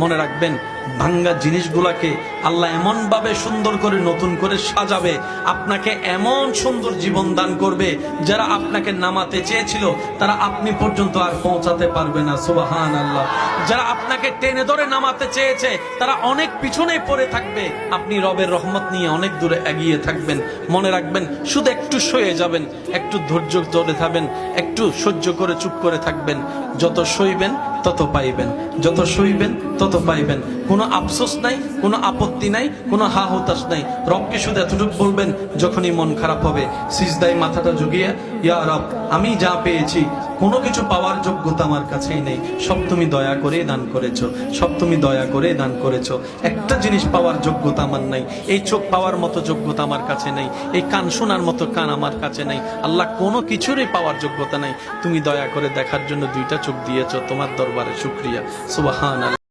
মনে রাখবেন, ভাঙ্গা জিনিসগুলাকে আল্লাহ এমন ভাবে সুন্দর করে নতুন করে সাজাবে, আপনাকে এমন সুন্দর জীবন দান করবে, যারা আপনাকে নামাতে চেয়েছিল তারা আপনি পর্যন্ত আর পৌঁছাতে পারবে না। সুবহানাল্লাহ। যারা আপনাকে টেনে ধরে নামাতে চেয়েছে তারা অনেক পিছনে পড়ে থাকবে, আপনি রবের রহমত নিয়ে অনেক দূরে এগিয়ে থাকবেন। মনে রাখবেন, শুধু একটু সয়ে যাবেন, একটু ধৈর্য ধরে থাকবেন, একটু সহ্য করে চুপ করে থাকবেন। যত সইবেন তত পাইবেন, যত সইবেন তত পাইবেন। কোনো আফসোস নাই, কোনো আপত্তি নাই, কোনো হা হতাশ নাই। রবকে শুধু এতটুকু বলবেন, যখনই মন খারাপ হবে সিজদায় মাথাটা ঝুঁকিয়ে, ইয়া রব, আমি যা পেয়েছি কোনো কিছু পাওয়ার যোগ্যতা আমার কাছেই নেই, সব তুমি দয়া করে দান করেছো, সব তুমি দয়া করে দান করেছো। একটা জিনিস পাওয়ার যোগ্যতা আমার নাই, এই চোখ পাওয়ার মতো যোগ্যতা আমার কাছে নেই, এই কান শোনার মতো কান আমার কাছে নেই। আল্লাহ, কোনো কিছুরই পাওয়ার যোগ্যতা নাই, তুমি দয়া করে দেখার জন্য দুইটা চোখ দিয়েছো, তোমার দরবারে শুকরিয়া। সুবহানাল্লাহ।